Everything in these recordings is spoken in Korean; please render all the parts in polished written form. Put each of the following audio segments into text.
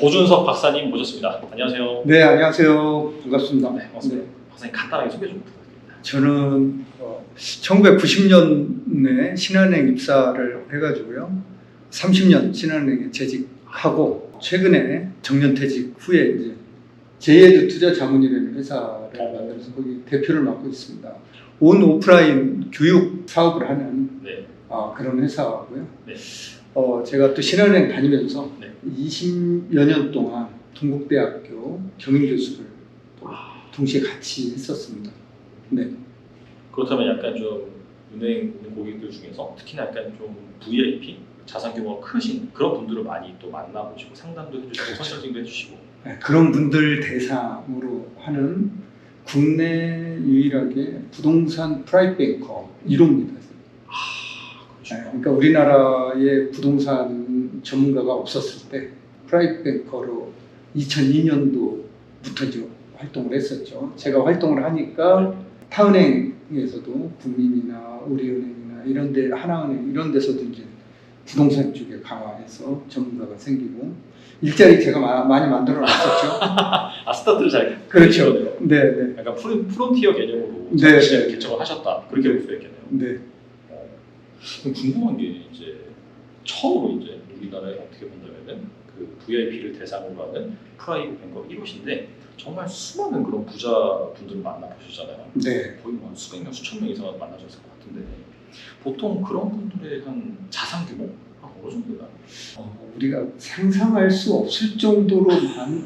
조준석 박사님 모셨습니다. 안녕하세요. 네, 안녕하세요. 반갑습니다. 네, 반갑습니다. 박사님 간단하게 소개 좀 부탁드립니다. 저는 1990년에 신한은행 입사를 해가지고요. 30년 신한은행에 재직하고 최근에 정년퇴직 후에 이제 제이에드 투자자문이라는 회사를 만들어서 거기 대표를 맡고 있습니다. 온 오프라인 교육 사업을 하는 그런 회사고요. 네. 제가 또 신한은행 다니면서 네. 20여 년 동안 동국대학교 경영교수를 동시에 같이 했었습니다. 네. 그렇다면 약간 좀 은행 고객들 중에서 특히나 약간 좀 VIP 자산 규모가 크신 그런 분들을 많이 또 만나보시고 상담도 해주시고 그렇죠. 컨설팅도 해주시고 네, 그런 분들 대상으로 하는 국내 유일하게 부동산 프라이빗 뱅커 1호입니다. 그렇죠. 네, 그러니까 우리나라에 부동산 전문가가 없었을 때 프라이빗 뱅커로 2002년도부터 이제 활동을 했었죠. 제가 활동을 하니까 타은행에서도 국민이나 우리은행이나 이런데 하나은행 이런 데서도 이제 부동산 쪽에 강화해서 전문가가 생기고 일자리 제가 많이 만들어 놨었죠. 스타트를 잘 그렇죠. 네, 네. 약간 프론티어 개념으로 네, 시장을 네. 개척을 하셨다 그렇게 볼 수 있겠네요. 네. 그럼 궁금한 게 이제 처음으로 이제 우리나라에 어떻게 본다면은 그 VIP를 대상으로 하는 프라이빗 뱅커 1호신데 정말 수많은 그런 부자분들을 만나보셨잖아요. 네. 거의 뭐 수백 명, 수천 명 이상 만나셨을 것 같은데 보통 그런 분들의 한 자산 규모 어느 정도나? 우리가 상상할 수 없을 정도로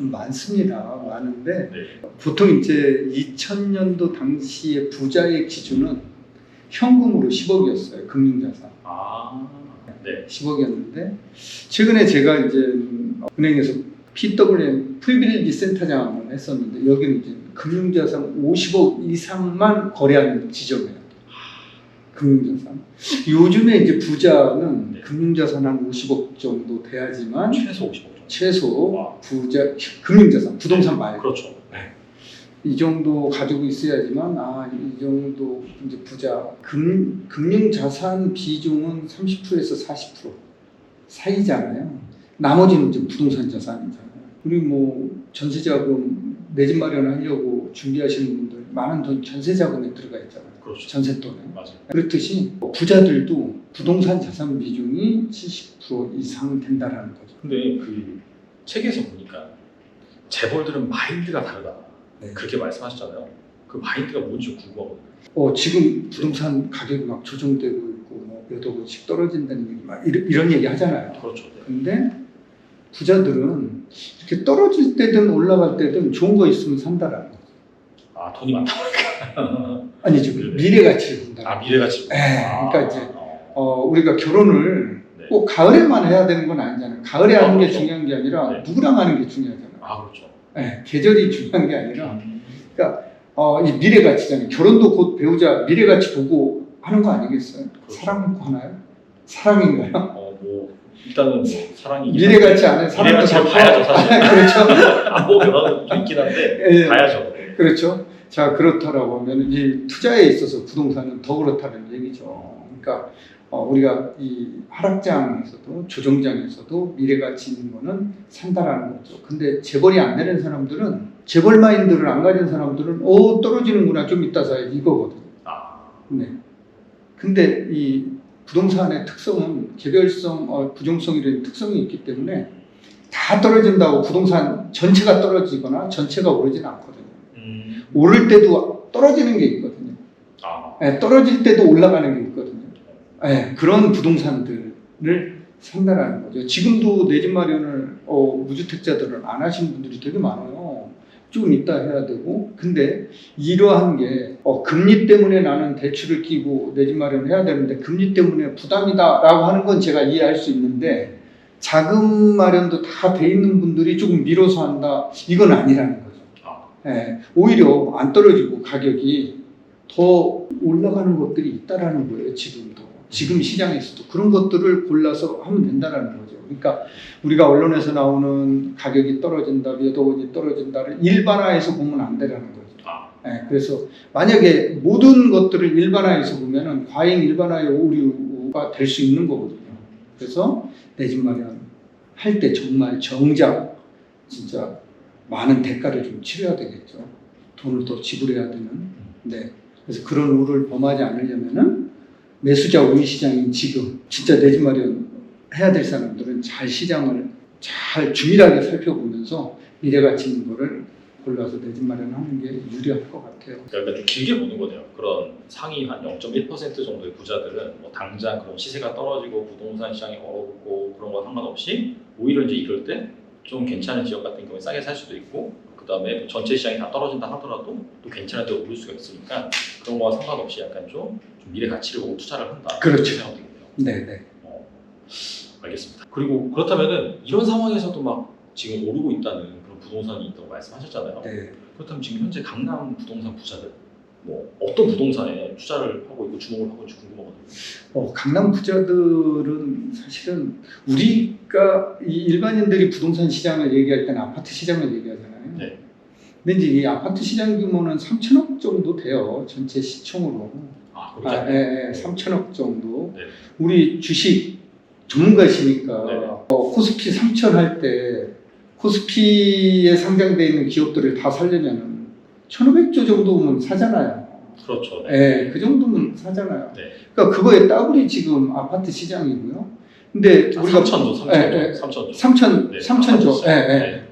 많습니다. 많은데 네. 보통 이제 2000년도 당시의 부자의 기준은 현금으로 10억이었어요. 금융자산. 네. 10억이었는데 최근에 제가 이제 은행에서 PWM 프리빌리지 센터장을 했었는데 여기는 이제 금융자산 50억 이상만 거래하는 지점이에요. 금융자산. 요즘에 이제 부자는 네. 금융자산 한 50억 정도 돼야지만 최소 50억 정도. 최소 부자 금융자산 부동산 말고 그렇죠. 이 정도 가지고 있어야지만 이 정도 이제 부자 금융자산 비중은 30%에서 40% 사이잖아요. 나머지는 이제 부동산 자산이잖아요. 그리고 뭐 전세자금 내 집 마련하려고 준비하시는 분들 많은 돈 전세자금에 들어가 있잖아요. 그렇죠. 전세돈에. 맞아요. 그렇듯이 부자들도 부동산 자산 비중이 70% 이상 된다라는 거죠. 근데 그 책에서 보니까 재벌들은 마인드가 다르다. 네. 그렇게 말씀하셨잖아요. 그 마인드가 뭔지 궁금하거든요. 지금 부동산 가격이 막 조정되고 있고 뭐 몇 억원씩 떨어진다는 얘기 막 이런 얘기 하잖아요. 그렇죠. 네. 근데 부자들은 이렇게 떨어질 때든 올라갈 때든 좋은 거 있으면 산다라는 거죠. 돈이 많다 보니까. 아니죠. 네. 미래 가치를 본다. 미래 가치. 그러니까 이제 우리가 결혼을 네. 꼭 가을에만 해야 되는 건 아니잖아요. 가을에 하는 게 그렇죠. 중요한 게 아니라 네. 누구랑 하는 게 중요하잖아요. 그렇죠. 네, 계절이 중요한 게 아니라 이 미래 가치잖아요. 결혼도 곧 배우자 미래 가치 보고 하는 거 아니겠어요? 그렇죠. 사랑 놓고 하나요? 사랑인가요? 뭐 일단은 뭐 사랑이 미래 가치 안에 사랑도 가치를 봐야죠 사실. 그렇죠. 안 보면 좀 있긴 한데 예, 봐야죠. 그렇죠. 자, 그렇다라고 하면 이 투자에 있어서 부동산은 더 그렇다는 얘기죠. 그러니까 우리가 이 하락장에서도 조정장에서도 미래 가치 있는 거는 산다라는 거죠. 근데 재벌이 안 되는 사람들은 재벌 마인드를 안 가진 사람들은 떨어지는구나 좀 이따 사야지 이거거든요. 네. 근데 이 부동산의 특성은 개별성, 부종성이라는 특성이 있기 때문에 다 떨어진다고 부동산 전체가 떨어지거나 전체가 오르지는 않거든요. 오를 때도 떨어지는 게 있거든요. 네, 떨어질 때도 올라가는 게 있거든요. 네, 그런 부동산들을 산다라는 거죠. 지금도 내 집 마련을 무주택자들은 안 하시는 분들이 되게 많아요. 좀 이따 해야 되고. 근데 이러한 게 금리 때문에 나는 대출을 끼고 내 집 마련을 해야 되는데 금리 때문에 부담이다라고 하는 건 제가 이해할 수 있는데 자금 마련도 다 돼 있는 분들이 조금 미뤄서 한다. 이건 아니라는 거죠. 네, 오히려 안 떨어지고 가격이 더 올라가는 것들이 있다라는 거예요. 지금 시장에서도 그런 것들을 골라서 하면 된다라는 거죠. 그러니까 우리가 언론에서 나오는 가격이 떨어진다, 몇 억원이 떨어진다를 일반화해서 보면 안 되라는 거죠. 네, 그래서 만약에 모든 것들을 일반화해서 보면은 과잉 일반화의 오류가 될 수 있는 거거든요. 그래서 내 집 마련 할 때 정말 정작 진짜 많은 대가를 좀 치러야 되겠죠. 돈을 더 지불해야 되는. 네. 그래서 그런 우를 범하지 않으려면은 매수자 우위 시장인 지금 진짜 내 집 마련 해야 될 사람들은 잘 시장을 잘 주밀하게 살펴보면서 미래 가치 있는 거를 골라서 내 집 마련하는 게 유리할 것 같아요. 그러니까 좀 길게 보는 거네요. 그런 상위 한 0.1% 정도의 부자들은 뭐 당장 그런 시세가 떨어지고 부동산 시장이 얼어붙고 그런 거 상관없이 오히려 이제 이럴 때 좀 괜찮은 지역 같은 경우에 싸게 살 수도 있고 그 다음에 전체 시장이 다 떨어진다 하더라도 또 괜찮은 데 오를 수가 있으니까 그런 거와 상관없이 약간 좀 미래 가치를 보고 투자를 한다. 그렇죠. 그렇게 생각되겠네요. 네네. 알겠습니다. 그리고 그렇다면은 이런 상황에서도 막 지금 오르고 있다는 그런 부동산이 있다고 말씀하셨잖아요. 네. 그렇다면 지금 현재 강남 부동산 부자들 뭐 어떤 부동산에 투자를 하고 있고 주목을 하고 있는지 궁금하거든요. 강남 부자들은 사실은 우리가 이 일반인들이 부동산 시장을 얘기할 때는 아파트 시장을 얘기하잖아요. 네. 근데 이제 이 아파트 시장 규모는 3천억 정도 돼요. 전체 시총으로. 그렇죠. 네, 3천억 정도. 네. 우리 주식 전문가시니까 네. 코스피 3천 할 때 코스피에 상장되어 있는 기업들을 다 살려면 1,500조 정도면 사잖아요. 그렇죠. 네, 그 정도면 사잖아요. 네. 그러니까 그거에 따블이 지금 아파트 시장이고요. 근데 우리가 3천조, 네, 3천조. 3천조. 네.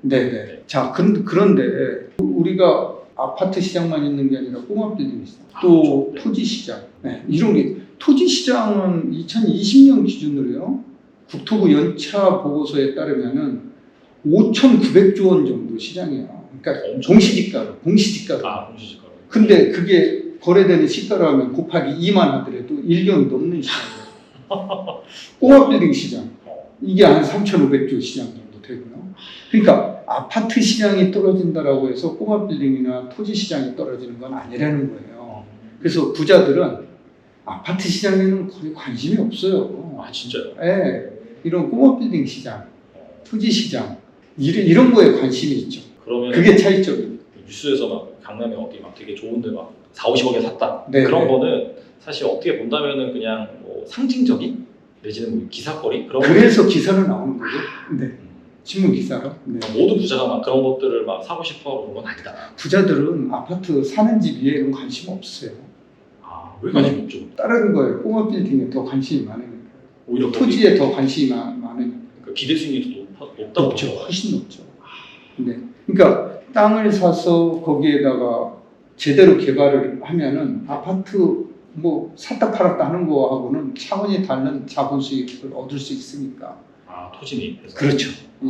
네. 네. 자, 그런데 우리가 아파트 시장만 있는 게 아니라 꼬마 빌딩 시장, 또 그렇죠. 토지 시장, 네, 이런 게 토지 시장은 2020년 기준으로요. 국토부 연차 보고서에 따르면은 5,900조 원 정도 시장이에요. 그러니까 공시지가로. 공시지가로. 근데 그게 거래되는 시가로 하면 곱하기 2만 하더라도 1년이 넘는 시장이에요. 꼬마 빌딩 시장. 이게 한 3,500조 시장 정도 되고요. 그러니까 아파트 시장이 떨어진다라고 해서 꼬마 빌딩이나 토지 시장이 떨어지는 건 아니라는 거예요. 그래서 부자들은 아파트 시장에는 거의 관심이 없어요. 진짜요? 네, 이런 꼬마 빌딩 시장, 토지 시장 이런 거에 관심이 있죠. 그러면 그게 차이점이에요. 뉴스에서 막 강남에 어디 막 되게 좋은데 막 4, 50억에 샀다. 네, 그런 네. 거는 사실 어떻게 본다면은 그냥 뭐 상징적인 내지는 뭐 기사거리 그런 그래서 기사로 나오는 거죠. 네, 신문 기사로. 네. 모든 부자가 막 그런 것들을 막 사고 싶어 그런 건 아니다. 부자들은 아파트 사는 집 위에는 관심 없어요. 왜 관심 없죠? 다른 거에 꼬마 빌딩에 더 관심이 많으니까. 오히려 토지에 더 관심이 많으니까. 그러니까 기대 수익이 더 높다고 높죠. 훨씬 높죠. 네. 그러니까 땅을 사서 거기에다가 제대로 개발을 하면은 아파트 뭐 샀다 팔았다 하는 거하고는 차원이 다른 자본 수익을 얻을 수 있으니까. 토지 매입해서. 그렇죠. 예.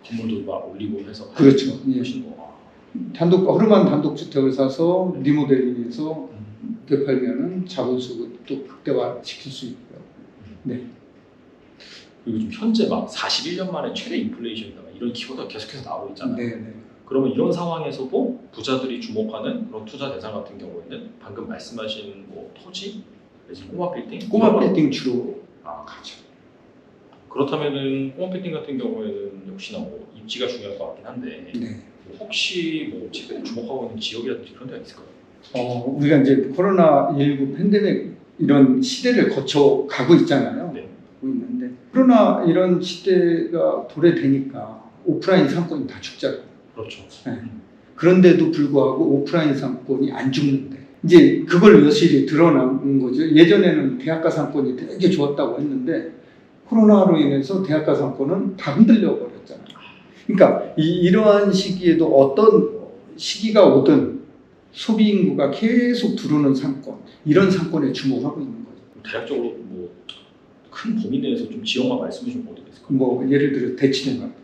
건물도 막 올리고 해서. 그렇죠. 예. 훨씬 더. 허름한 단독주택을 사서 리모델링해서 되팔면은 자본 수익을 또 극대화 시킬 수 있고요. 네. 그리고 좀 현재 막 41년 만에 최대 인플레이션이다 이런 키워드가 계속해서 나오고 있잖아요. 네. 그러면 이런 상황에서도 부자들이 주목하는 그런 투자 대상 같은 경우에는 방금 말씀하신 뭐 토지, 내지는 꼬마 빌딩? 꼬마 빌딩 주로 가죠. 그렇다면은 꼬마 빌딩 같은 경우에는 역시나 뭐 입지가 중요할 것 같긴 한데 네. 혹시 뭐 최근에 주목하고 있는 지역이라든지 그런 데가 있을까요? 우리가 이제 코로나19 팬데믹 이런 시대를 거쳐 가고 있잖아요. 네. 가고 있는데 코로나 이런 시대가 도래되니까 오프라인 상권이 다 죽잖아요. 그렇죠. 네. 그런데도 불구하고 오프라인 상권이 안 죽는데 이제 그걸 여실히 드러난 거죠. 예전에는 대학가 상권이 되게 좋았다고 했는데 코로나로 인해서 대학가 상권은 다 흔들려 버렸잖아요. 그러니까 이러한 시기에도 어떤 시기가 오든 소비 인구가 계속 들어오는 상권, 이런 상권에 주목하고 있는 거죠. 대략적으로 뭐 큰 범위 내에서 좀 지역만 말씀해 주면 어떻게 됐을까요? 뭐 예를 들어 대치동 같은.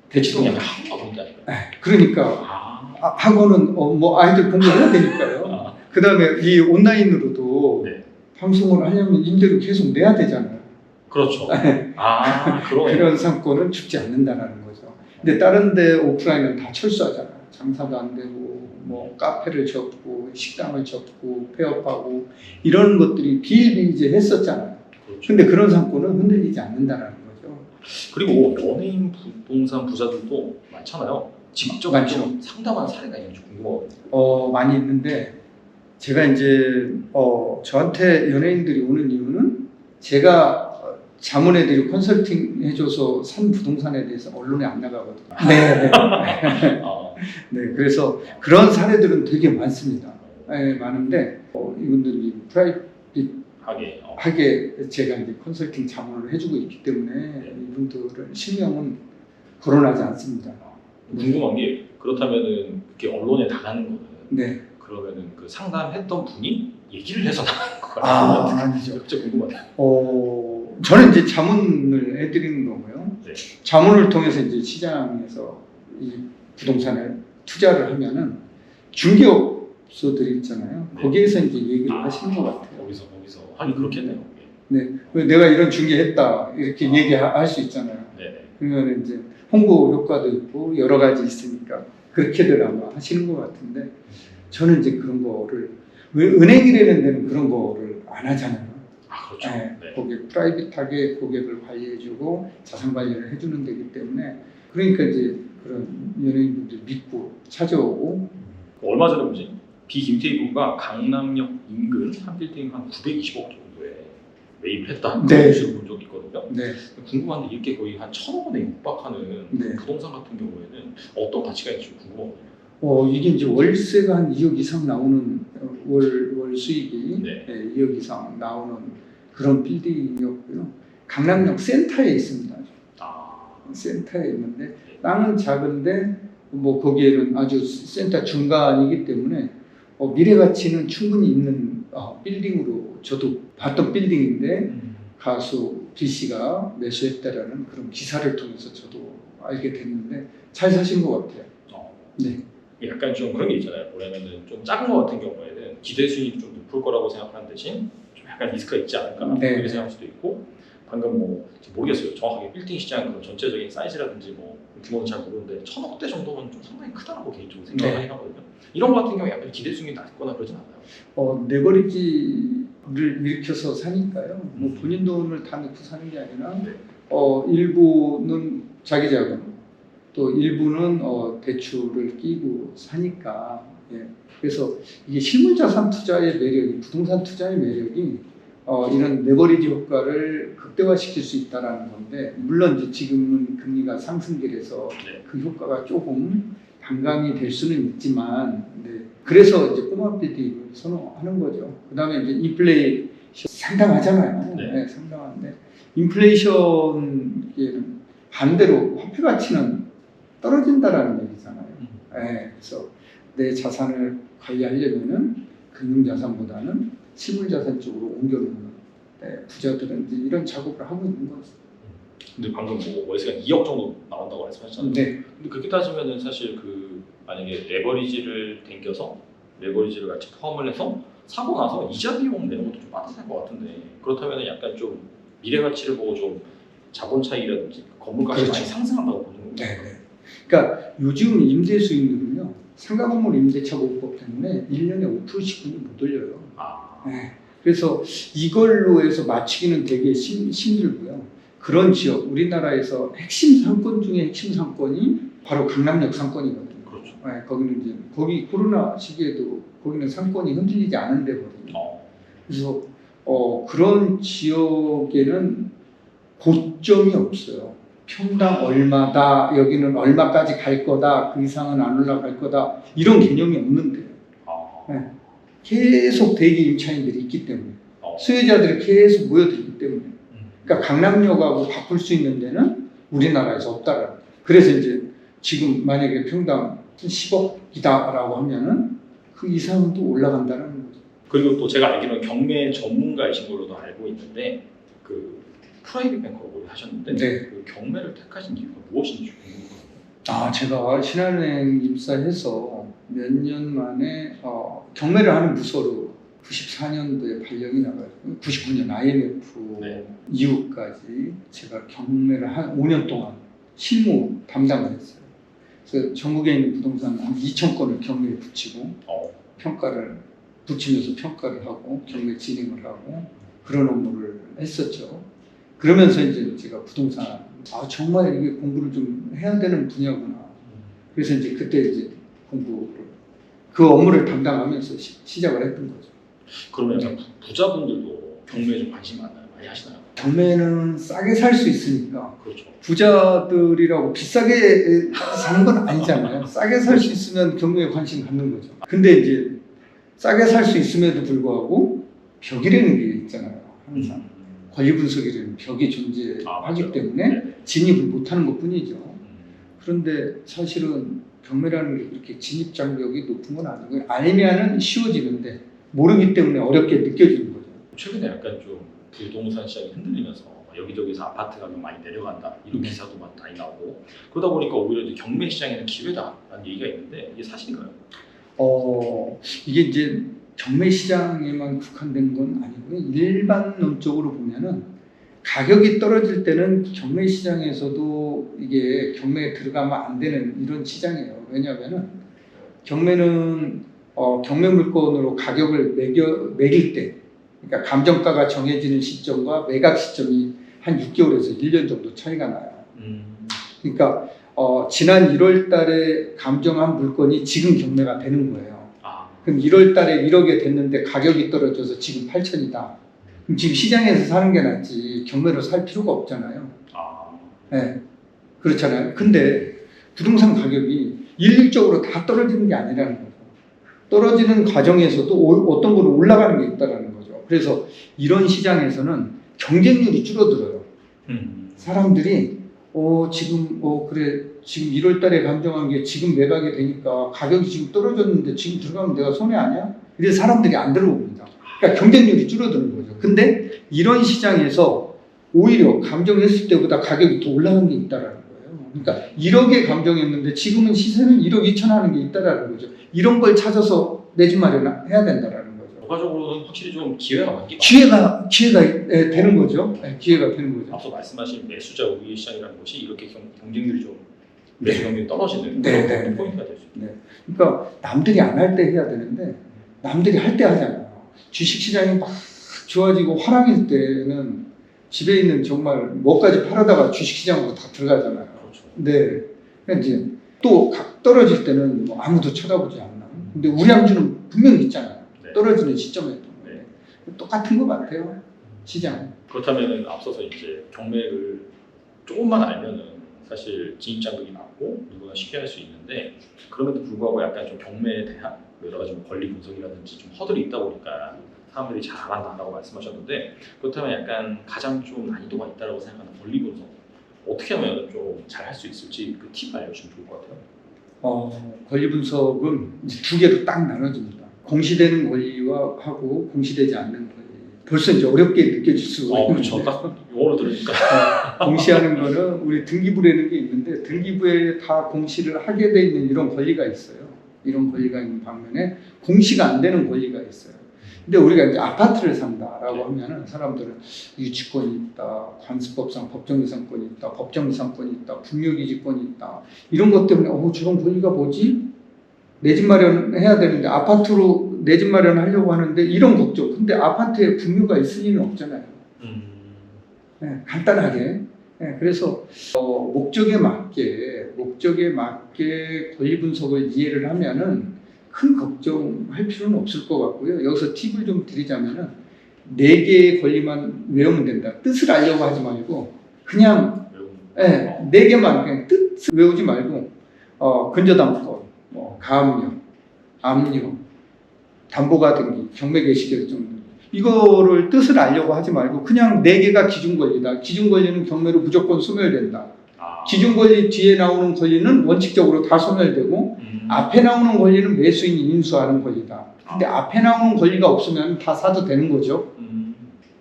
대치동 약간 학교가 그런 데 아닐까요? 그러니까 학원은 뭐 아이들 공부해야 되니까요. 그다음에 이 온라인으로도 네. 방송을 하려면 임대료 계속 내야 되잖아요. 그렇죠. 그러네요. 그런 상권은 죽지 않는다라는 거죠. 근데 다른 데 오프라인은 다 철수하잖아요. 장사도 안 되고 뭐 카페를 접고 식당을 접고 폐업하고 이런 것들이 비일비재했었잖아요. 그렇죠. 근데 그런 상권은 흔들리지 않는다라는 거죠. 그리고 연예인 부동산 부자들도 많잖아요. 직접 많죠. 좀 상담한 사례가 있는지 궁금하거든요. 많이 있는데 제가 이제 저한테 연예인들이 오는 이유는 제가 자문해드리고 컨설팅 해줘서 산 부동산에 대해서 언론에 안 나가거든요. 네. 아, 네, 그래서 그런 사례들은 되게 많습니다. 네, 많은데 이분들이 프라이빗하게 제가 이제 컨설팅 자문을 해주고 있기 때문에 이분들은 실명은 거론하지 않습니다. 궁금한 게 그렇다면은 그게 언론에 나가는 거는 네. 그러면은 그 상담했던 분이 얘기를 해서 나가는 거예요? 아니죠. 진짜 궁금하네요. 저는 이제 자문을 해드리는 거고요. 네. 자문을 통해서 이제 시장에서 이 부동산에 투자를 하면은 중개업소들이 있잖아요. 네. 거기에서 이제 얘기를 하시는 것 같아요. 거기서 하긴 그렇겠네요. 그게. 네, 내가 이런 중개했다 이렇게 얘기할 수 있잖아요. 네. 그러면 이제 홍보 효과도 있고 여러 가지 있으니까 그렇게들 아마 하시는 것 같은데 저는 이제 그런 거를 왜 은행이라는 데는 그런 거를 안 하잖아요. 아 그렇죠. 네, 네. 고객 프라이빗하게 고객을 관리해주고 자산 관리를 해주는 데기 때문에 그러니까 이제 그런 연예인분들 믿고 찾아오고 얼마 전에 뭐지? 비김태희 군가 강남역 인근 한 빌딩 한 920억 정도에 매입을 했다. 네. 그런 본 적이 있거든요. 네, 궁금한데 이렇게 거의 한 1,000억 원에 육박하는 네. 부동산 같은 경우에는 어떤 가치가 있는지 좀 궁금하거든요. 이게 이제 월세가 한 2억 이상 나오는 월 수익이 네. 2억 이상 나오는 그런 빌딩이었고요. 강남역 센터에 있습니다. 아, 센터에 있는데 땅은 작은데 뭐 거기에는 아주 센터 중간이기 때문에 미래 가치는 충분히 있는 빌딩으로 저도 봤던 빌딩인데 가수 B 씨가 매수했다라는 그런 기사를 통해서 저도 알게 됐는데 잘 사신 것 같아요. 네. 약간 좀 그런 게 있잖아요. 뭐냐면은 좀 작은 거 같은 경우에는 기대 수익이 좀 높을 거라고 생각하는 대신 좀 약간 리스크가 있지 않을까 네. 그렇게 생각할 수도 있고 방금 뭐 모르겠어요. 정확하게 빌딩 시장 그런 전체적인 사이즈라든지 뭐 규모는 잘 모르는데 1,000억대 정도면 좀 상당히 크다라고 개인적으로 생각을 네. 하거든요. 이런 거 같은 경우 약간 기대 수익이 낮거나 그러진 않아요. 레버리지를 일으켜서 사니까요. 뭐 본인 돈을 다 넣고 사는 게 아니라 네. 일부는 자기 자금, 또 일부는 대출을 끼고 사니까. 예. 그래서 이게 실물자산 투자의 매력이, 부동산 투자의 매력이 이런 레버리지 효과를 극대화시킬 수 있다라는 건데, 물론 이제 지금은 금리가 상승기라서 네. 그 효과가 조금 반감이 될 수는 있지만, 네. 그래서 이제 꼬마 빌딩을 선호하는 거죠. 그 다음에 이제 인플레이션 상당하잖아요. 네. 네, 상당한데 인플레이션 반대로 화폐 가치는 떨어진다라는 얘기잖아요. 네, 그래서 내 자산을 관리하려면은 금융자산보다는 실물자산 쪽으로 옮겨놓는 부자들은 이제 이런 작업을 하고 있는 거죠. 근데 방금 뭐 월세가 2억 정도 나온다고 말씀하셨잖아요. 네. 근데 그렇게 따지면은 사실 그 만약에 레버리지를 당겨서 레버리지를 같이 포함을 해서 사고 나서 이자 비용 내는 것도 좀 빠듯할 것 같은데 그렇다면 약간 좀 미래 가치를 보고 좀 자본 차익이라든지 건물값이 그렇죠. 많이 상승한다고 보는 거죠. 네. 그러니까 요즘 임대 수익률은요 상가 건물 임대차 보호법 때문에 1년에 5%씩뿐이 못 올려요. 아, 네. 그래서 이걸로 해서 맞추기는 되게 힘들고요. 그런 지역, 우리나라에서 핵심 상권 중에 핵심 상권이 바로 강남역 상권이거든요. 그렇죠. 네, 거기는 이제 거기 코로나 시기에도 거기는 상권이 흔들리지 않은 데거든요. 그래서 그런 지역에는 고점이 없어요. 평당 얼마다, 여기는 얼마까지 갈 거다, 그 이상은 안 올라갈 거다 이런 개념이 없는데요. 네. 계속 대기 임차인들이 있기 때문에 수요자들이 계속 모여들기 때문에 그러니까 강남역하고 바꿀 수 있는 데는 우리나라에서 없다라는 거예요. 그래서 이제 지금 만약에 평당 10억이다라고 하면은 그 이상은 또 올라간다는 거죠. 그리고 또 제가 알기로는 경매 전문가이신 걸로도 알고 있는데 그 프라이빗 뱅커를 하셨는데 네. 그 경매를 택하신 이유가 무엇인지 궁금해요. 제가 신한은행 입사해서 몇 년 만에 경매를 하는 부서로 94년도에 발령이 나가지고 99년 IMF 네. 이후까지 제가 경매를 한 5년 동안 실무 담당을 했어요. 그래서 전국에 있는 부동산 한 2,000건을 경매에 붙이고 평가를 붙이면서 평가를 하고 경매 진행을 하고 그런 업무를 했었죠. 그러면서 이제 제가 부동산 정말 이게 공부를 좀 해야 되는 분야구나. 그래서 이제 그때 이제 공부를 그 업무를 담당하면서 시작을 했던 거죠. 그러면 약간 부자분들도 경매에 좀 관심 많아요? 많이 하시나요? 경매는 싸게 살 수 있으니까 그렇죠. 부자들이라고 비싸게 사는 건 아니잖아요. 싸게 살 수 있으면 경매에 관심 갖는 거죠. 근데 이제 싸게 살 수 있음에도 불구하고 벽이라는 게 있잖아요. 항상 권리 분석이라는 벽이 존재하기 맞아요. 때문에 네. 진입을 못하는 것뿐이죠. 그런데 사실은 경매라는 게 그렇게 진입 장벽이 높은 건 아니고요. 알면은 쉬워지는데 모르기 때문에 어렵게 느껴지는 거죠. 최근에 약간 좀 부동산 시장이 흔들리면서 여기저기서 아파트 가격 많이 내려간다 이런 네. 기사도 많이 나오고 그러다 보니까 오히려 이제 경매 시장에는 기회다라는 얘기가 있는데 이게 사실인가요? 이게 이제 경매 시장에만 국한된 건 아니고요. 일반론적으로 보면은 가격이 떨어질 때는 경매 시장에서도 이게 경매에 들어가면 안 되는 이런 시장이에요. 왜냐하면은 경매는 경매 물건으로 가격을 매길 때, 그러니까 감정가가 정해지는 시점과 매각 시점이 한 6개월에서 1년 정도 차이가 나요. 그러니까 지난 1월 달에 감정한 물건이 지금 경매가 되는 거예요. 그럼 1월 달에 1억에 됐는데 가격이 떨어져서 지금 8천이다. 그럼 지금 시장에서 사는 게 낫지 경매로 살 필요가 없잖아요. 네, 그렇잖아요. 근데 부동산 가격이 일률적으로 다 떨어지는 게 아니라는 거죠. 떨어지는 과정에서도 어떤 거는 올라가는 게 있다는 거죠. 그래서 이런 시장에서는 경쟁률이 줄어들어요. 사람들이 그래 지금 1월 달에 감정한 게 지금 매각이 되니까 가격이 지금 떨어졌는데 지금 들어가면 내가 손해 아니야? 그래서 사람들이 안 들어옵니다. 그러니까 경쟁률이 줄어드는 거죠. 근데 이런 시장에서 오히려 감정했을 때보다 가격이 더 올라간 게 있다라는 거예요. 그러니까 1억에 감정했는데 지금은 시세는 1억 2천 하는 게 있다라는 거죠. 이런 걸 찾아서 내 집 마련해야 된다라는 거죠. 결과적으로는 확실히 좀 기회가 많긴 기회가 되는 거죠. 네, 기회가 되는 거죠. 앞서 말씀하신 매수자 우위 시장이라는 것이 이렇게 경쟁률이 좀 매수 경쟁이 떨어지는 네, 그런 네, 포인트가 될 수 있습니다. 네. 그러니까 남들이 안 할 때 해야 되는데 남들이 할 때 하잖아요. 주식시장이 막 좋아지고 화랑일 때는 집에 있는 정말 뭐까지 팔아다가 주식시장으로 다 들어가잖아요. 그렇죠. 네. 그러니까 이제 또 떨어질 때는 뭐 아무도 쳐다보지 않나. 근데 우량주는 분명히 있잖아요. 네. 떨어지는 시점에. 네. 똑같은 것 같아요. 시장. 그렇다면 앞서서 이제 경매를 조금만 알면은 사실 진입 장벽이 낮고 누구나 쉽게 할 수 있는데 그럼에도 불구하고 약간 좀 경매에 대한 여러 가지 뭐 권리 분석이라든지 좀 허들이 있다 보니까 사람들이 잘 안 한다고 말씀하셨는데 그렇다면 약간 가장 좀 난이도가 있다고 생각하는 권리 분석 어떻게 하면 좀 잘 할 수 있을지 그 팁 알려주시면 좋을 것 같아요. 권리 분석은 이제 두 개로 딱 나눠집니다. 공시되는 권리와 하고 공시되지 않는 권리. 벌써 이제 어렵게 느껴질 수가 있는데. 그렇죠. 딱 용어로 들으니까. 공시하는 거는 우리 등기부라는 게 있는데 등기부에 다 공시를 하게 돼 있는 이런 권리가 있어요. 이런 권리가 있는 반면에 공시가 안 되는 권리가 있어요. 근데 우리가 이제 아파트를 산다라고 하면은 사람들은 유치권이 있다, 관습법상 법정이상권이 있다, 법정이상권이 있다, 분묘기지권이 있다 이런 것 때문에 저런 권리가 뭐지? 내 집 마련해야 되는데 아파트로 내 집 마련하려고 하는데 이런 걱정. 근데 아파트에 분묘가 있을 리는 없잖아요. 네, 간단하게. 네, 그래서 목적에 맞게 권리 분석을 이해를 하면은 큰 걱정할 필요는 없을 것 같고요. 여기서 팁을 좀 드리자면은 4개의 권리만 외우면 된다. 뜻을 알려고 하지 말고 그냥 4개만 그냥 뜻을 외우지 말고 근저당권, 가압류, 압류, 담보가등기, 경매 개시결정 이거를 뜻을 알려고 하지 말고 그냥 4개가 기준권리다. 기준권리는 경매로 무조건 소멸된다. 기준권리 뒤에 나오는 권리는 원칙적으로 다 소멸되고 앞에 나오는 권리는 매수인이 인수하는 권리다. 근데 앞에 나오는 권리가 없으면 다 사도 되는 거죠.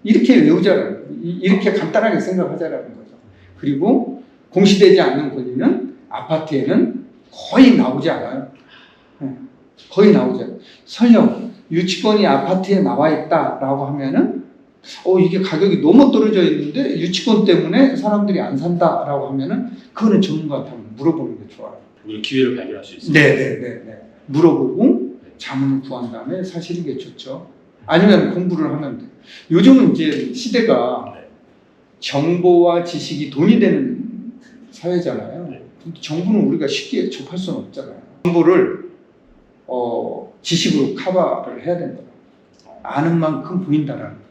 이렇게 외우자라는 거예요. 이렇게 간단하게 생각하자라는 거죠. 그리고 공시되지 않는 권리는 아파트에는 거의 나오지 않아요. 거의 나오지 않아요. 설령 유치권이 아파트에 나와 있다라고 하면은 이게 가격이 너무 떨어져 있는데 유치권 때문에 사람들이 안 산다라고 하면은 그거는 전문가한테 한번 물어보는 게 좋아요. 우리 기회를 발견할 수 있습니다. 네. 물어보고 자문을 구한 다음에 사시는 게 좋죠. 아니면 공부를 하면 돼. 요즘은 이제 시대가 정보와 지식이 돈이 되는 사회잖아요. 근데 정보는 우리가 쉽게 접할 수는 없잖아요. 정보를 지식으로 커버를 해야 된다. 아는 만큼 보인다라는 거예요.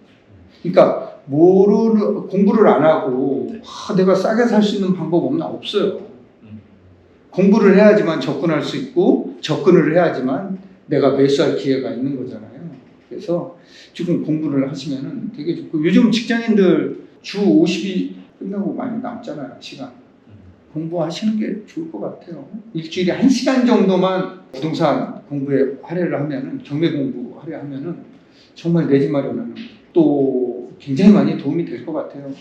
그러니까 공부를 안 하고 내가 싸게 살 수 있는 방법 없나? 없어요. 공부를 해야지만 접근할 수 있고 접근을 해야지만 내가 매수할 기회가 있는 거잖아요. 그래서 지금 공부를 하시면은 되게 좋고 요즘 직장인들 주 50이 끝나고 많이 남잖아요. 시간. 공부하시는 게 좋을 것 같아요. 일주일에 1시간 정도만 부동산 공부에 할애를 하면은 경매 공부 할애하면은 정말 내 집 마련하는 또 굉장히 많이 도움이 될 것 같아요.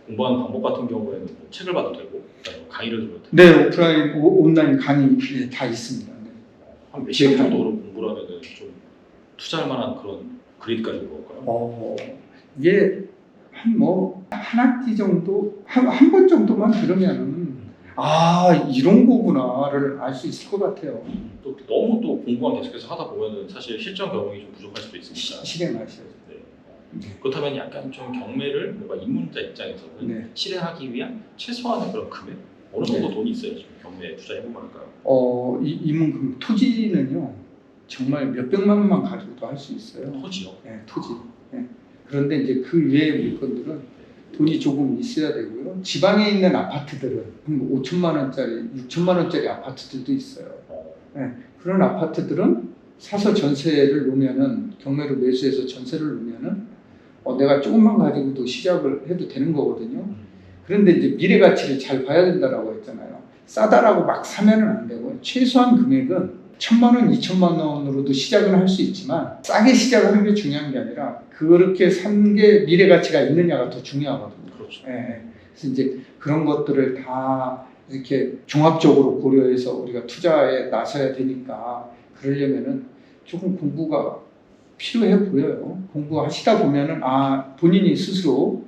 공부하는 방법 같은 경우에는 뭐 책을 봐도 되고 강의를 들어도 되고 네, 오프라인, 온라인 강의 네, 다 있습니다. 네. 한 몇 시간 정도 그런 공부를 하면은 좀 투자할 만한 그런 그레이드까지 올라올까요? 이게 한 학기 정도, 한 번 정도만 들으면은 이런 거구나를 알 수 있을 것 같아요. 또 너무 또 공부만 계속해서 하다 보면은 사실 실전 경험이 좀 부족할 수도 있으니까. 실행하셔야죠. 네. 그렇다면 약간 좀 경매를 뭔가 입문자 입장에서는 네. 실행하기 위한 최소한의 그런 금액 어느 정도 돈이 있어야 좀 경매에 투자해보면 할까요? 이문금 토지는요 정말 몇 백만 원만 가지고도 할 수 있어요. 토지요? 네, 토지. 네. 그런데 이제 그 외의 물건들은 돈이 조금 있어야 되고요. 지방에 있는 아파트들은 한 5천만 원짜리, 6천만 원짜리 아파트들도 있어요. 네. 그런 아파트들은 사서 전세를 놓으면은 경매로 매수해서 전세를 놓으면은 내가 조금만 가지고도 시작을 해도 되는 거거든요. 그런데 이제 미래 가치를 잘 봐야 된다라고 했잖아요. 싸다라고 막 사면은 안 되고 최소한 금액은 1,000만 원, 2천만 원으로도 시작은 할 수 있지만 싸게 시작하는 게 중요한 게 아니라 그렇게 산 게 미래 가치가 있느냐가 더 중요하거든요. 그렇죠. 예. 그래서 이제 그런 것들을 다 이렇게 종합적으로 고려해서 우리가 투자에 나서야 되니까 그러려면은 조금 공부가 필요해 보여요. 공부하시다 보면은 본인이 스스로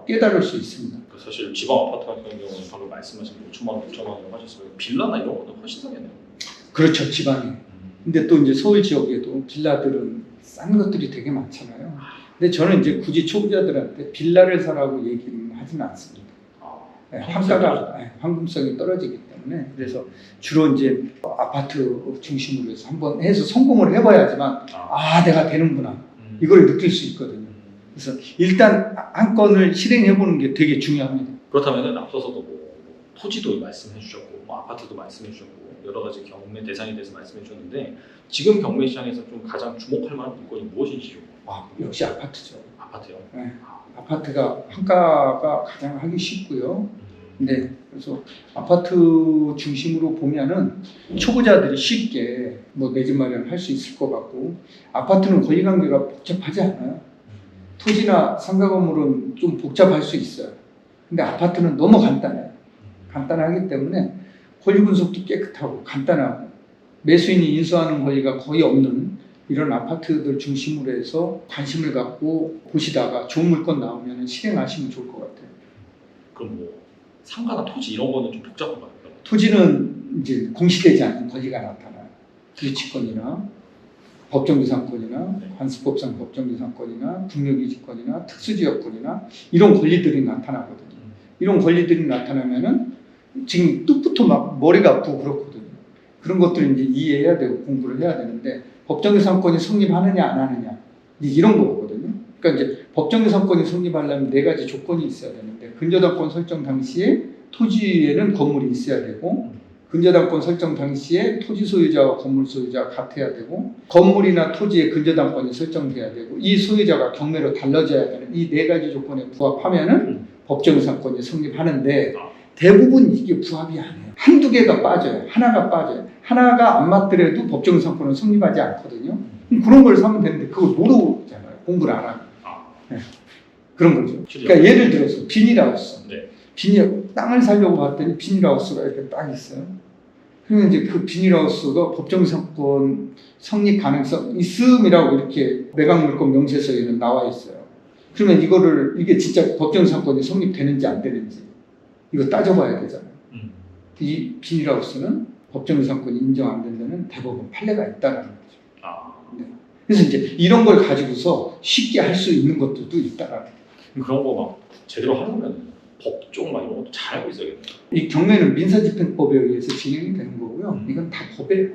깨달을 수 있습니다. 사실 지방 아파트 같은 경우는 방금 말씀하신 5천만 원, 6천만 원이라고 하셨어요. 빌라나 이런 거는 훨씬 싸겠네요. 그렇죠, 지방에. 근데 또 이제 서울 지역에도 빌라들은 싼 것들이 되게 많잖아요. 근데 저는 이제 굳이 초보자들한테 빌라를 사라고 얘기는 하지는 않습니다. 네, 환가가 황금성이 떨어지기 때문에 그래서 주로 이제 아파트 중심으로 해서 한번 해서 성공을 해봐야지만 내가 되는구나 이걸 느낄 수 있거든요. 그래서 일단 한 건을 실행해보는 게 되게 중요합니다. 그렇다면 앞서서도 뭐 토지도 말씀해 주셨고 뭐 아파트도 말씀해 주셨고 여러 가지 경매 대상에 대해서 말씀해 주셨는데 지금 경매 시장에서 좀 가장 주목할 만한 물건이 무엇인지 좀. 역시 아파트죠. 아파트요? 네, 아파트가 환가가 가장 하기 쉽고요. 네, 그래서 아파트 중심으로 보면은 초보자들이 쉽게 내 집 마련할 수 있을 것 같고 아파트는 권리관계가 복잡하지 않아요. 토지나 상가 건물은 좀 복잡할 수 있어요. 근데 아파트는 너무 간단해요. 간단하기 때문에 권리 분석도 깨끗하고 간단하고 매수인이 인수하는 권리가 거의 없는 이런 아파트들 중심으로 해서 관심을 갖고 보시다가 좋은 물건 나오면 실행하시면 좋을 것 같아요. 그럼 뭐 상가나 토지 이런 거는 좀 복잡한가요? 토지는 이제 공시되지 않는 권리가 나타나요. 유치권이나 법정지상권이나 관습법상 법정지상권이나 국유기지권이나 특수지역권이나 이런 권리들이 나타나거든요. 이런 권리들이 나타나면은 지금 뜻부터 막 머리가 아프고 그렇거든요. 그런 것들을 이제 이해해야 되고 공부를 해야 되는데 법정지상권이 성립하느냐 안 하느냐 이런 거거든요. 그러니까 이제 법정지상권이 성립하려면 4가지 조건이 있어야 되는데 근저당권 설정 당시에 토지에는 건물이 있어야 되고 근저당권 설정 당시에 토지 소유자와 건물 소유자가 같아야 되고 건물이나 토지의 근저당권이 설정돼야 되고 이 소유자가 경매로 달라져야 되는 이 4가지 조건에 부합하면은 법정지상권이 성립하는데 대부분 이게 부합이 안 해요. 한두 개가 빠져요. 하나가 빠져요. 하나가 안 맞더라도 법정지상권은 성립하지 않거든요. 그런 걸 사면 되는데 그걸 모르잖아요. 공부를 안 하고. 네. 그런 거죠. 그러니까 예를 들어서 비닐하우스. 네. 땅을 사려고 봤더니 비닐하우스가 이렇게 딱 있어요. 그러면 이제 그 비닐하우스가 법정지상권 성립 가능성 있음이라고 이렇게 매각물권 명세서에는 나와 있어요. 그러면 이게 진짜 법정지상권이 성립되는지 안 되는지 이거 따져봐야 되잖아요. 이 비닐하우스는 법정지상권이 인정 안 된 데는 대법원 판례가 있다는 거죠. 네. 그래서 이제 이런 걸 가지고서 쉽게 할 수 있는 것들도 있다라는 거죠. 그런 거 막 제대로 하려면 법조 막 이런 것도 잘 알고 있어야겠네요. 이 경매는 민사집행법에 의해서 진행이 되는 거고요. 이건 다 법이에요.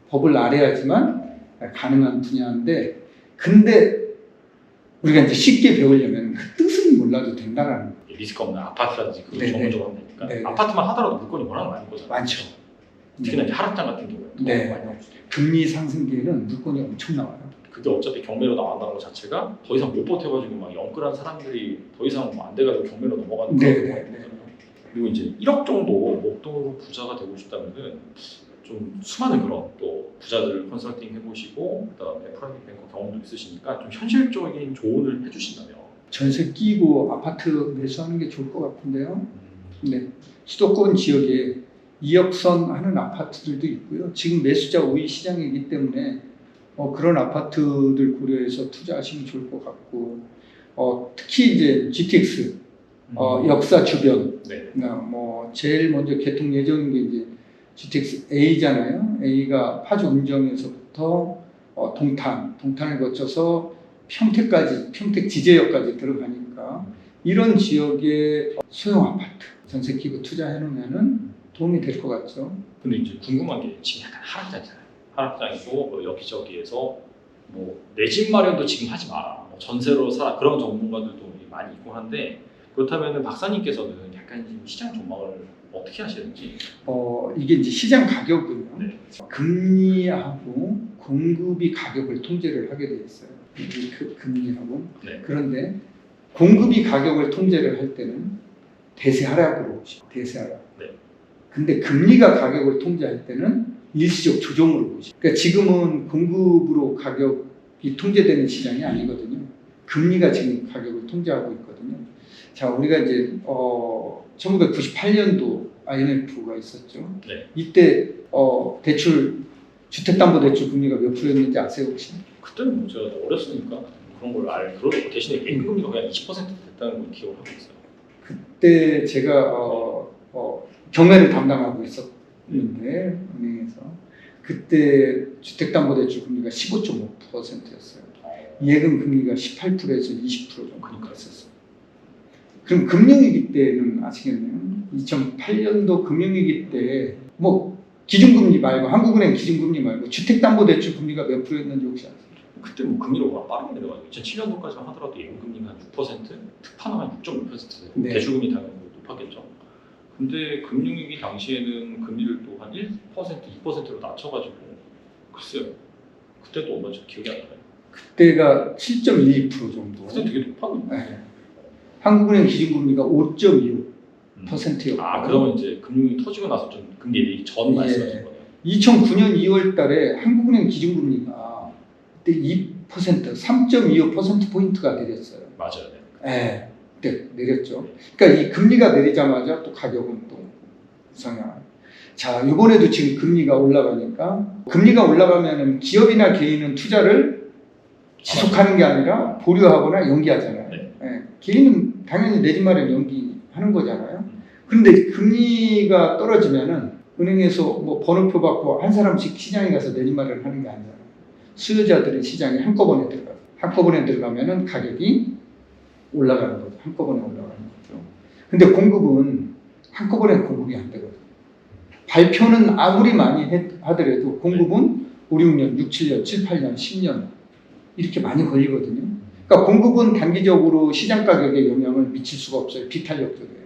법을 아래야지만 가능한 분야인데 근데 우리가 이제 쉽게 배우려면 그 뜻은 몰라도 된다는 거. 리스크 없는 아파트라든지 그걸 네네. 전문적으로 하면 되니까 네네. 아파트만 하더라도 물건이 워낙 많은 거잖아요. 많죠. 특히나 이제 하락장 같은 경우에 더 네. 많이 나올 수도 있고. 금리 상승기에는 물건이 엄청 나와요. 그게 어차피 경매로 나온다는 것 자체가 더 이상 못 버텨가지고 막 영끌한 사람들이 더 이상 뭐안 돼가지고 경매로 넘어가는 네, 그런 네, 경우가 있잖아요. 그리고 이제 1억 정도 목돈으로 부자가 되고 싶다면은 좀 수많은 그런 또 부자들 컨설팅 해보시고 그다음에 프라이빗 뱅커 경험도 있으시니까 좀 현실적인 조언을 해주신다면. 전세 끼고 아파트 매수하는 게 좋을 것 같은데요. 네. 수도권 지역에 2억선 하는 아파트들도 있고요. 지금 매수자 우위 시장이기 때문에 그런 아파트들 고려해서 투자하시면 좋을 것 같고, 특히 이제 GTX 역사 주변, 네. 뭐 제일 먼저 개통 예정인 게 이제 GTX A잖아요. A가 파주 운정에서부터 동탄을 거쳐서 평택 지제역까지 들어가니까 이런 지역의 소형 아파트 전세 끼고 투자해 놓으면은 도움이 될 것 같죠. 근데 이제 궁금한 게 지금 약간 하락장이잖아요. 하락장이고 뭐 여기저기에서 뭐 내 집 마련도 지금 하지 마라. 뭐 전세로 살아 그런 전문가들도 많이 있고 한데 그렇다면은 박사님께서는 약간 지금 시장 전망을 어떻게 하시는지. 이게 이제 시장 가격은요. 네. 금리하고 공급이 가격을 통제를 하게 돼 있어요. 금리하고. 네. 그런데 공급이 가격을 통제를 할 때는 대세 하락으로 대세 하락. 네. 근데 금리가 가격을 통제할 때는 일시적 조정으로 보시. 그러니까 지금은 공급으로 가격이 통제되는 시장이 아니거든요. 금리가 지금 가격을 통제하고 있거든요. 자, 우리가 이제 1998년도 IMF가 있었죠. 네. 이때 주택담보대출 금리가 몇 프로였는지 아세요 혹시? 그때는 뭐 제가 어렸으니까 그런 걸 그러고 대신에 예금금리가 그냥 20% 됐다는 걸 기억을 하고 있어요. 그때 제가 경매를 담당하고 있었는데 은행에서 그때 주택담보대출 금리가 15.5%였어요. 예금 금리가 18%에서 20% 정도 갔었어요. 그럼 금융위기 때는 아시겠네요. 2008년도 금융위기 때 뭐 기준금리 말고 한국은행 기준금리 말고 주택담보대출 금리가 몇 프로였는지 혹시 아세요? 그때 뭐 금리가 빠르게 내려가지고 2007년도까지만 하더라도 예금금리가 한 6%, 특파는 한 6.6%였어요. 네. 대출금리 당연히 높았겠죠. 근데 금융위기 당시에는 금리를 또 한 1%, 2%로 낮춰가지고 글쎄요. 그때도 얼마인지 기억이 안 나요. 그때가 7.12% 정도. 그때 되게 높았는데. 네. 한국은행 기준금리가 5.25%였고. 그러면 이제 금융이 터지고 나서 좀 금리 내리기 전 말씀하신 거네요. 2009년 2월 달에 한국은행 기준금리가 그때 2%, 3.25%포인트가 내렸어요. 맞아요. 네. 그때 내렸죠. 그러니까 이 금리가 내리자마자 또 가격은 또 상향. 자, 이번에도 지금 금리가 올라가니까 금리가 올라가면은 기업이나 개인은 투자를 지속하는 게 아니라 보류하거나 연기하잖아요. 네. 네. 개인은 당연히 내 집 마련 연기하는 거잖아요. 그런데 금리가 떨어지면은 은행에서 뭐 번호표 받고 한 사람씩 시장에 가서 내 집 마련을 하는 게 아니잖아요. 수요자들이 시장에 한꺼번에 들어가요. 한꺼번에 들어가면은 가격이 올라가는 거죠. 한꺼번에 올라가는 거죠. 근데 공급은 한꺼번에 공급이 안 되거든요. 발표는 아무리 많이 하더라도 공급은 5, 6년, 6, 7년, 7, 8년, 10년 이렇게 많이 걸리거든요. 그러니까 공급은 단기적으로 시장 가격에 영향을 미칠 수가 없어요. 비탄력적이에요.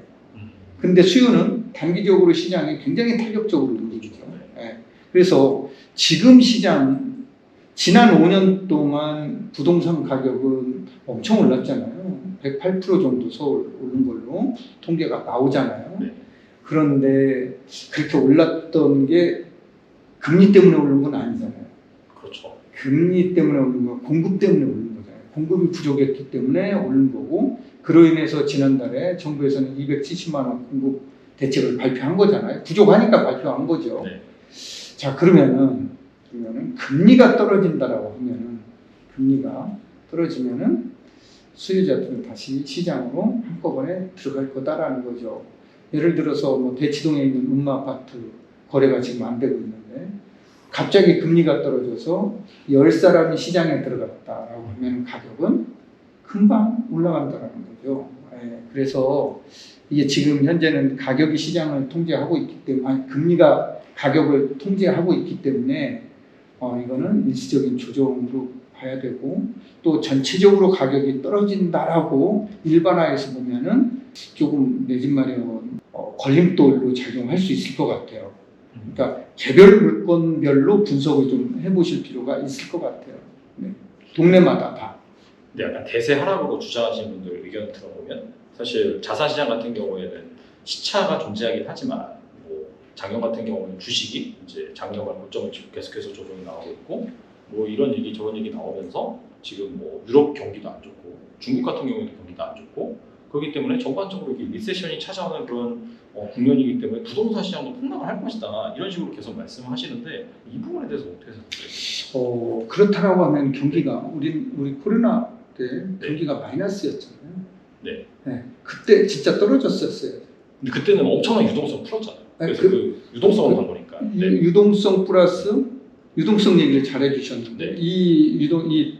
근데 수요는 단기적으로 시장에 굉장히 탄력적으로 움직이죠. 네. 그래서 지금 시장, 지난 5년 동안 부동산 가격은 엄청 올랐잖아요. 108% 정도 서울 오른 걸로 통계가 나오잖아요. 네. 그런데 그렇게 올랐던 게 금리 때문에 오른 건 아니잖아요. 그렇죠. 금리 때문에 오른 건 공급 때문에 오른 거잖아요. 공급이 부족했기 때문에 오른 거고, 그로 인해서 지난달에 정부에서는 270만 원 공급 대책을 발표한 거잖아요. 부족하니까 발표한 거죠. 네. 자, 그러면은 금리가 떨어진다라고 하면은 금리가 떨어지면은 수요자들은 다시 시장으로 한꺼번에 들어갈 거다라는 거죠. 예를 들어서 뭐 대치동에 있는 음마 아파트 거래가 지금 안 되고 있는데 갑자기 금리가 떨어져서 10사람이 시장에 들어갔다라고 하면 가격은 금방 올라간다는 거죠. 그래서 이게 지금 현재는 가격이 시장을 통제하고 있기 때문에, 금리가 가격을 통제하고 있기 때문에 이거는 일시적인 조정으로 봐야 되고 또 전체적으로 가격이 떨어진다라고 일반화해서 보면은 조금 내 집 마련 걸림돌로 작용할 수 있을 것 같아요. 그러니까 개별 물건별로 분석을 좀 해보실 필요가 있을 것 같아요. 네. 동네마다 다. 근데 약간 대세 하락으로 주장하시는 분들 의견 들어보면 사실 자산시장 같은 경우에는 시차가 존재하긴 하지만 뭐 작년 같은 경우는 주식이 이제 작년과 고점을 지금 계속해서 조정이 나오고 있고 뭐 이런 얘기 저런 얘기 나오면서 지금 뭐 유럽 경기도 안 좋고 중국 같은 경우에도 경기도 안 좋고 그렇기 때문에 전반적으로 이렇게 리세션이 찾아오는 그런 국면이기 때문에 부동산 시장도 폭락을 할 것이다 이런 식으로 계속 말씀하시는데 이 부분에 대해서 어떻게 생각하세요? 그렇다라고 하면 경기가 우리 코로나 때 경기가 마이너스였잖아요. 네. 네. 그때 진짜 떨어졌었어요. 근데 그때는 엄청난 유동성 풀었잖아요. 그래서 그 유동성을 한 거니까. 네. 유동성 플러스 유동성 얘기를 잘 해주셨는데 네. 이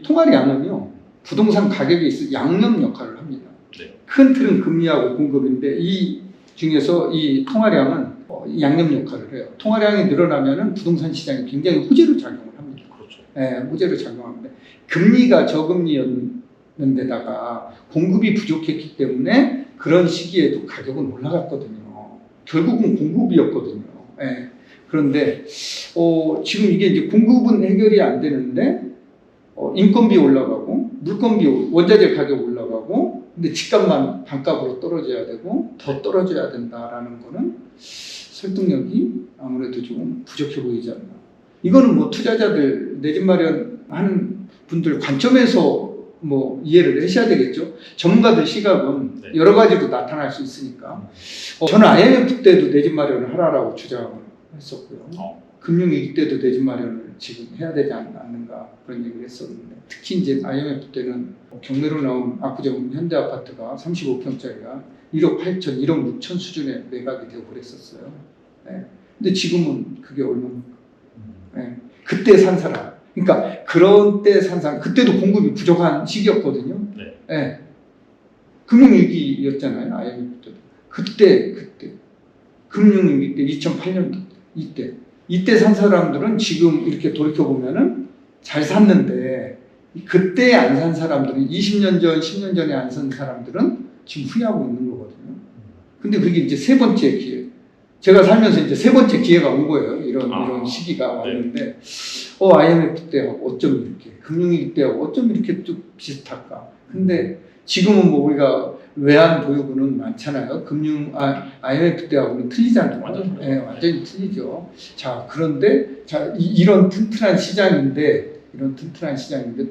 통화량은요 부동산 가격에 있어 양념 역할을 합니다. 네. 큰 틀은 금리하고 공급인데 이 중에서 이 통화량은 양념 역할을 해요. 통화량이 늘어나면은 부동산 시장이 굉장히 호재로 작용을 합니다. 그렇죠. 네, 호재로 작용합니다. 금리가 저금리였는데다가 공급이 부족했기 때문에 그런 시기에도 가격은 올라갔거든요. 결국은 공급이었거든요. 네. 그런데 지금 이게 이제 공급은 해결이 안 되는데 인건비 올라가고 물건비 원자재 가격 올라가고 근데 집값만 반값으로 떨어져야 되고 더 떨어져야 된다라는 거는 설득력이 아무래도 좀 부족해 보이지 않나. 이거는 뭐 투자자들 내 집 마련하는 분들 관점에서 뭐 이해를 하셔야 되겠죠. 전문가들 시각은 네. 여러 가지로 나타날 수 있으니까. 저는 IMF 때도 내 집 마련을 하라라고 주장을 했었고요. 금융위기 때도 내 집 마련을 지금 해야 되지 않는가 그런 얘기를 했었는데 특히 이제 IMF 때는 경매로 나온 압구정 현대아파트가 35평짜리가 1억 8천, 1억 6천 수준에 매각이 되고 그랬었어요. 네. 근데 지금은 그게 얼마입니까? 네. 그때 산 사람. 그러니까 그런 때 산 사람, 그때도 공급이 부족한 시기였거든요. 네. 네. 금융위기였잖아요. IMF 때도. 그때 금융위기 때 2008년도 이때 산 사람들은 지금 이렇게 돌이켜보면은 잘 샀는데 그때 안 산 사람들은 20년 전, 10년 전에 안 산 사람들은 지금 후회하고 있는 거거든요. 근데 그게 이제 세 번째 기회. 제가 살면서 이제 세 번째 기회가 온 거예요. 이런 시기가 왔는데, IMF 때하고 어쩜 이렇게, 금융위기 때하고 어쩜 이렇게 좀 비슷할까. 근데 지금은 뭐 우리가 외환 보유고는 많잖아요. IMF 때하고는 틀리잖아요. 완전히 틀리죠. 자, 그런데, 이런 튼튼한 시장인데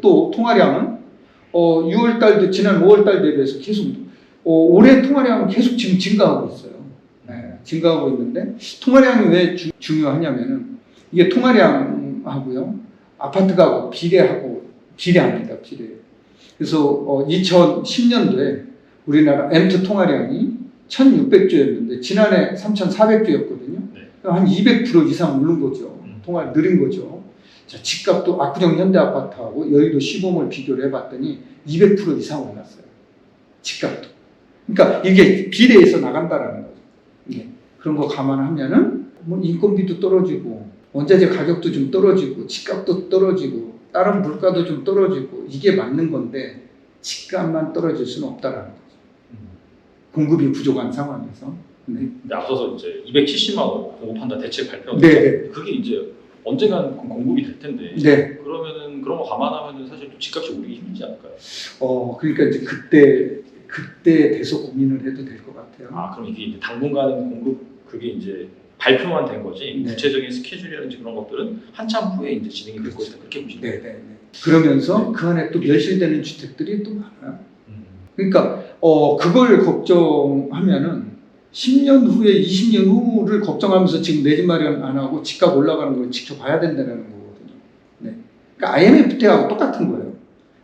또 통화량은, 6월달도 지난 5월달 대비해서 계속, 올해 통화량은 계속 지금 증가하고 있어요. 네, 증가하고 있는데, 통화량이 왜 중요하냐면은, 이게 통화량하고요, 아파트가하고 비례합니다. 그래서 2010년도에 우리나라 M2 통화량이 1,600조였는데 지난해 3,400조였거든요. 네. 한 200% 이상 오른 거죠. 통화 느린 거죠. 자, 집값도 압구정 현대아파트하고 여의도 시범을 비교를 해봤더니 200% 이상 올랐어요. 집값도. 그러니까 이게 비례해서 나간다라는 거죠. 네. 그런 거 감안하면은 뭐 인건비도 떨어지고 원자재 가격도 좀 떨어지고 집값도 떨어지고 다른 물가도 좀 떨어지고 이게 맞는 건데 집값만 떨어질 수는 없다라는 거죠. 공급이 부족한 상황에서. 네. 근데 앞서서 이제 270만 원 공급한다 대책 발표가 네. 됐죠. 그게 이제 언젠간 공급이 될 텐데. 네. 그러면은 그런 거 감안하면은 사실 또 집값이 오르기 힘들지 않을까요? 그러니까 이제 그때 돼서 고민을 해도 될 것 같아요. 그럼 이게 이제 당분간은 공급 그게 이제 발표만 된 거지 네. 구체적인 스케줄이라든지 그런 것들은 한참 후에 이제 진행이 될 것이다 그렇게 보시면 돼요. 네. 그러면서 그 안에 또 멸실되는 주택들이 또 많아요. 그러니까 그걸 걱정하면은 10년 후에 20년 후를 걱정하면서 지금 내 집 마련 안 하고 집값 올라가는 걸 지켜봐야 된다는 거거든요. 네. 그러니까 IMF 때하고 똑같은 거예요.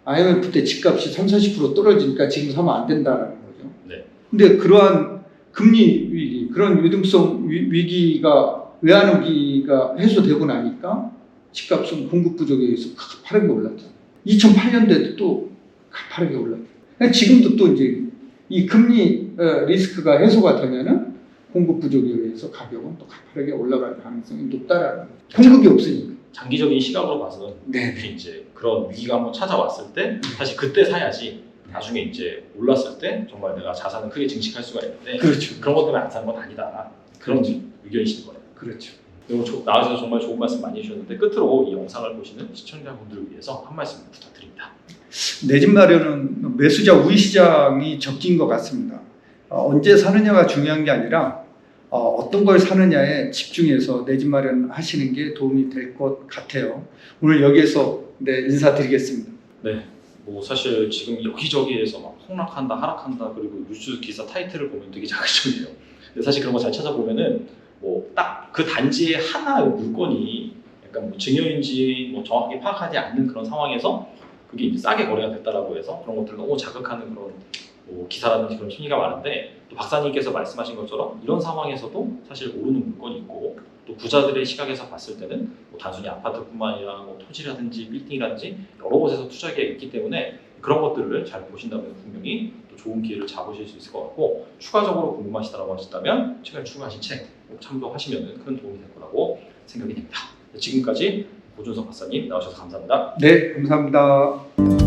IMF 때 집값이 30-40% 떨어지니까 지금 사면 안 된다는 거죠. 네. 근데 그러한 금리 위기, 그런 유동성 위기가 외환 위기가 해소되고 나니까 집값은 공급 부족에 의해서 가파르게 올랐잖아요. 2008년도에도 또 가파르게 올랐죠. 지금도 또 이제 이 금리 리스크가 해소가 되면은 공급 부족에 의해서 가격은 또 가파르게 올라갈 가능성이 높다라는 거죠. 공급이 없으니까. 장기적인 시각으로 봐서는 네. 이제 그런 위기가 한번 찾아왔을 때 사실 그때 사야지 나중에 이제 올랐을 때 정말 내가 자산을 크게 증식할 수가 있는데 그렇죠. 그런 것 때문에 안 사는 건 아니다. 그런 의견이신 거예요. 그렇죠. 그리고 나와주셔서 정말 좋은 말씀 많이 해주셨는데 끝으로 이 영상을 보시는 시청자분들을 위해서 한 말씀 부탁드립니다. 내 집 마련은 매수자 우위 시장이 적긴 것 같습니다. 언제 사느냐가 중요한 게 아니라 어떤 걸 사느냐에 집중해서 내 집 마련 하시는 게 도움이 될 것 같아요. 오늘 여기에서 인사드리겠습니다. 네. 뭐 사실 지금 여기저기에서 막 폭락한다 하락한다 그리고 뉴스 기사 타이틀을 보면 되게 자극적이에요. 근데 사실 그런 거 잘 찾아보면은 뭐 딱 그 단지의 하나의 물건이 약간 뭐 증여인지 뭐 정확하게 파악하지 않는 그런 상황에서 그게 이제 싸게 거래가 됐다라고 해서 그런 것들을 너무 자극하는 그런 뭐 기사라든지 그런 심리가 많은데 또 박사님께서 말씀하신 것처럼 이런 상황에서도 사실 오르는 물건이 있고 또 부자들의 시각에서 봤을 때는 뭐 단순히 아파트뿐만 아니라 뭐 토지라든지 빌딩이라든지 여러 곳에서 투자기가 있기 때문에 그런 것들을 잘 보신다면 분명히 또 좋은 기회를 잡으실 수 있을 것 같고 추가적으로 궁금하시다고 하셨다면 최근에 출간하신 책 꼭 참고하시면 큰 도움이 될 거라고 생각이 됩니다. 지금까지 고준석 박사님 나오셔서 감사합니다. 네, 감사합니다.